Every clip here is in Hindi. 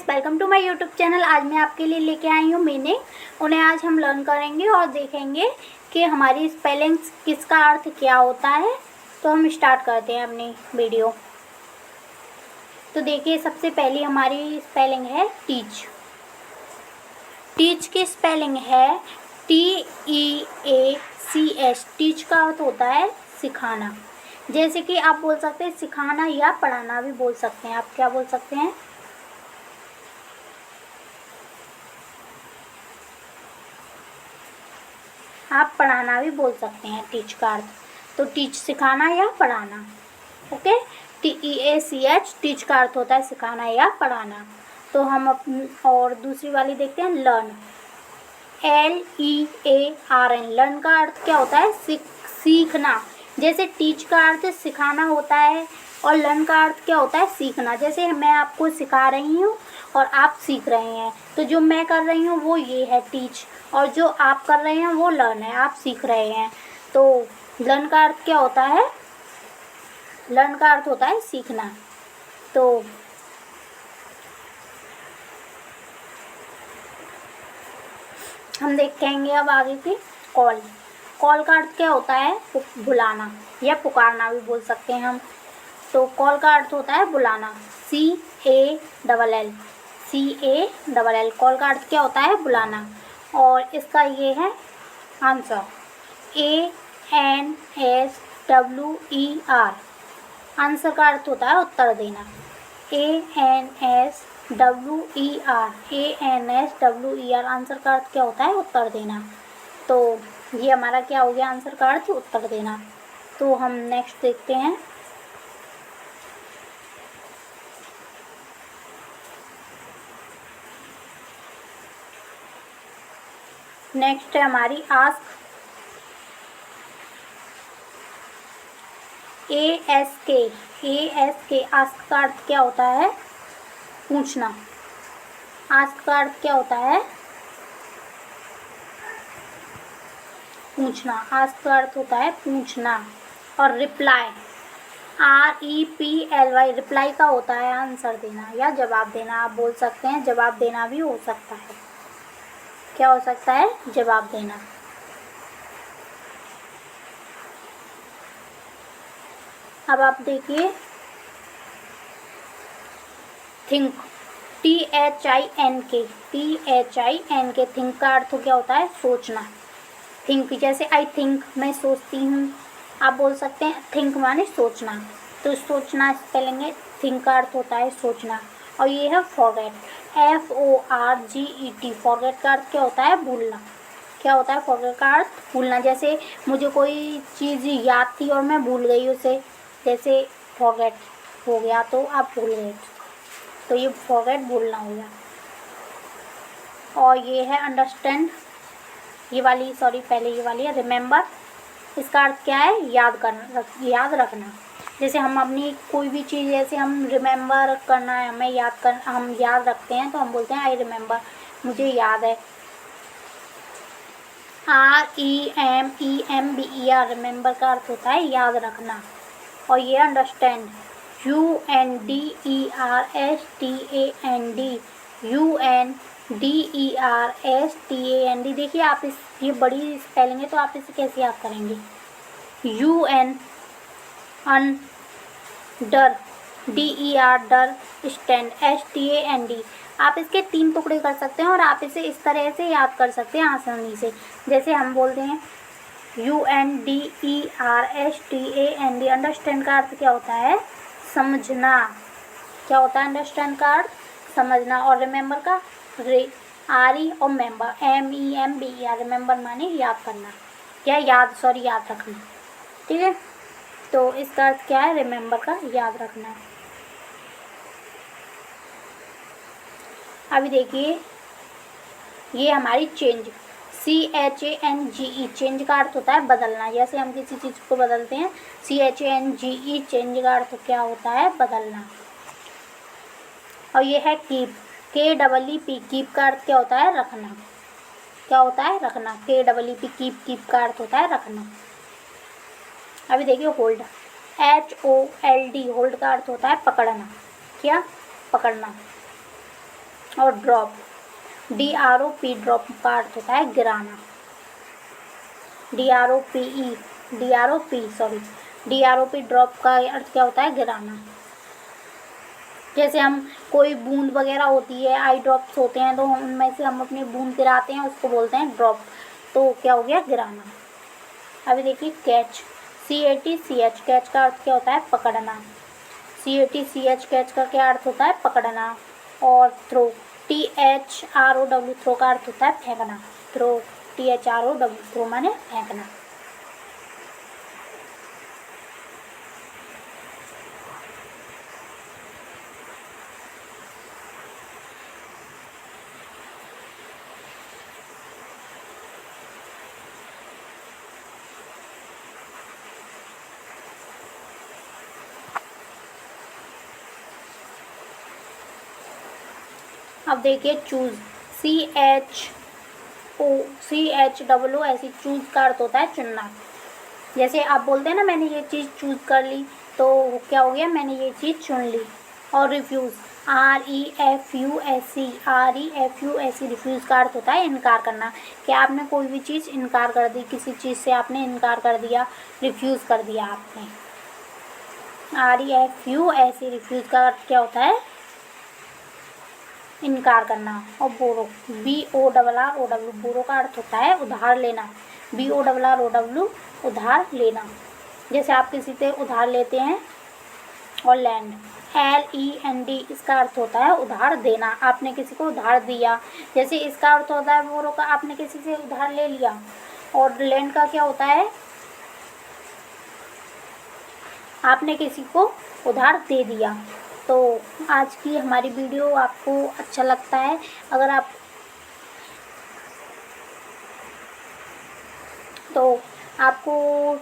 Guys, welcome to my YouTube channel. आज मैं आपके लिए लेके आई हूँ मीनिंग। उन्हें आज हम लर्न करेंगे और देखेंगे कि हमारी स्पेलिंग्स किसका अर्थ क्या होता है। तो हम स्टार्ट करते हैं अपनी वीडियो। तो देखिए, सबसे पहली हमारी स्पेलिंग है टीच। टीच की स्पेलिंग है TEACH। टीच का अर्थ होता है सिखाना। जैसे कि आप बोल सकते हैं सिखाना या पढ़ाना भी बोल सकते हैं। आप क्या बोल सकते हैं? आप पढ़ाना भी बोल सकते हैं टीच का अर्थ। तो टीच सिखाना या पढ़ाना। ओके, TEACH टीच का अर्थ होता है सिखाना या पढ़ाना। तो हम और दूसरी वाली देखते हैं लर्न। LEARN। लर्न का अर्थ क्या होता है? सीखना। जैसे टीच का अर्थ सिखाना होता है और लर्न का अर्थ क्या होता है? सीखना। जैसे मैं आपको सिखा रही हूँ और आप सीख रहे हैं, तो जो मैं कर रही हूँ वो ये है टीच, और जो आप कर रहे हैं वो लर्न है, आप सीख रहे हैं। तो लर्न का अर्थ क्या होता है? लर्न का अर्थ होता है सीखना। तो हम देखेंगे अब आगे की कॉल। कॉल का अर्थ क्या होता है? बुलाना या पुकारना भी बोल सकते हैं हम। तो कॉल का अर्थ होता है बुलाना। CALL। कॉल का अर्थ क्या होता है? बुलाना। और इसका ये है आंसर ANSWER। आंसर का अर्थ होता है उत्तर देना। ANSWER। आंसर का अर्थ क्या होता है? उत्तर देना। तो ये हमारा क्या हो गया? आंसर का अर्थ उत्तर देना। तो हम नेक्स्ट देखते हैं। नेक्स्ट है हमारी आस्क। ASK। आस्क का अर्थ क्या होता है? पूछना। आस्क का अर्थ क्या होता है? पूछना। आस्क का अर्थ होता है पूछना। और रिप्लाई REPLY। रिप्लाई का होता है आंसर देना या जवाब देना। आप बोल सकते हैं जवाब देना भी हो सकता है। क्या हो सकता है? जवाब देना। अब आप देखिए थिंक। THINK। थिंक का अर्थ क्या होता है? सोचना। थिंक जैसे आई थिंक, मैं सोचती हूँ। आप बोल सकते हैं थिंक माने सोचना। तो सोचना स्पेलिंग है। थिंक का अर्थ होता है सोचना। और ये है फॉरगेट। FORGET। फॉरगेट का अर्थ क्या होता है? भूलना। क्या होता है फॉरगेट का अर्थ? भूलना। जैसे मुझे कोई चीज़ याद थी और मैं भूल गई उसे, जैसे फॉरगेट हो गया तो आप भूल गए। तो ये फॉरगेट भूलना हो गया। और ये है अंडरस्टैंड। पहले ये वाली है रिमेंबर। इसका अर्थ क्या है? याद करना, याद रखना। जैसे हम अपनी कोई भी चीज़, जैसे हम रिमेंबर करना है, हम याद रखते हैं तो हम बोलते हैं आई रिमेंबर, मुझे याद है। REMEMBER। रिमेंबर का अर्थ होता है याद रखना। और ये अंडरस्टैंड। UNDERSTAND। देखिए आप ये बड़ी स्पेलिंग है तो आप इसे कैसे याद करेंगे? UN अंडर, DER डर, स्टैंड STAND। आप इसके 3 टुकड़े कर सकते हैं और आप इसे इस तरह से याद कर सकते हैं आसानी से। जैसे हम बोलते हैं UNDERSTAND। अंडरस्टैंड का अर्थ क्या होता है? समझना। क्या होता है अंडरस्टैंड का अर्थ? समझना। और रिमेंबर का RE और मेंबर MEMBER। रिमेंबर माने याद करना या याद रखना। ठीक है, तो इसका अर्थ क्या है? रिमेंबर का याद रखना। अभी देखिए ये हमारी चेंज। CHANGE। चेंज का अर्थ होता है बदलना। जैसे हम किसी चीज़ को बदलते हैं, CHANGE। चेंज का अर्थ क्या होता है? बदलना। और ये है कीप। KEEP। कीप का अर्थ क्या होता है? रखना। क्या होता है? रखना। KEEP। कीप का अर्थ होता है रखना। अभी देखिए होल्ड। HOLD। होल्ड का अर्थ होता है पकड़ना। क्या? पकड़ना। और ड्रॉप, DROP ड्रॉप का अर्थ होता है गिराना। DROP ड्रॉप का अर्थ क्या होता है? गिराना। जैसे हम कोई बूंद वगैरह होती है, आई ड्रॉप्स होते हैं, तो उनमें से हम अपनी बूंद गिराते हैं, उसको बोलते हैं ड्रॉप। तो क्या हो गया? गिराना। अभी देखिए कैच, CATCH कैच का अर्थ क्या होता है? पकड़ना। CATCH कैच का क्या अर्थ होता है? पकड़ना। और थ्रो, THROW थ्रो का अर्थ होता है फेंकना। थ्रो, THROW थ्रो माने फेंकना। अब देखिए चूज, CHOO ऐसी चूज का अर्थ होता है चुनना। जैसे आप बोलते हैं ना मैंने ये चीज़ चूज कर ली, तो क्या हो गया? मैंने ये चीज़ चुन ली। और रिफ्यूज़, REFUSE रिफ्यूज़ का अर्थ होता है इनकार करना। कि आपने कोई भी चीज़ इनकार कर दी, किसी चीज़ से आपने इनकार कर दिया, रिफ्यूज़ कर दिया आपने। REFUSE रिफ्यूज़ का अर्थ क्या होता है? इनकार करना। और बोरो, BORROW बोरो का अर्थ होता है उधार लेना। BORROW उधार लेना। जैसे आप किसी से उधार लेते हैं। और लैंड, LEND इसका अर्थ होता है उधार देना। आपने किसी को उधार दिया, जैसे इसका अर्थ होता है बोरो का आपने किसी से उधार ले लिया। और लैंड का क्या होता है? आपने किसी को उधार दे दिया। तो आज की हमारी वीडियो आपको अच्छा लगता है, अगर आप तो आपको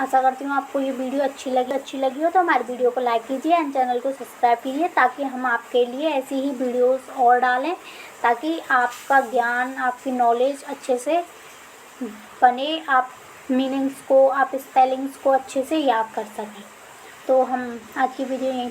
आशा करती हूँ आपको ये वीडियो अच्छी लगी हो तो हमारी वीडियो को लाइक कीजिए एंड चैनल को सब्सक्राइब कीजिए, ताकि हम आपके लिए ऐसी ही वीडियोस और डालें, ताकि आपका ज्ञान, आपकी नॉलेज अच्छे से बने, आप मीनिंग्स को, आप स्पेलिंग्स को अच्छे से याद कर सकें। तो हम आज की वीडियो यहीं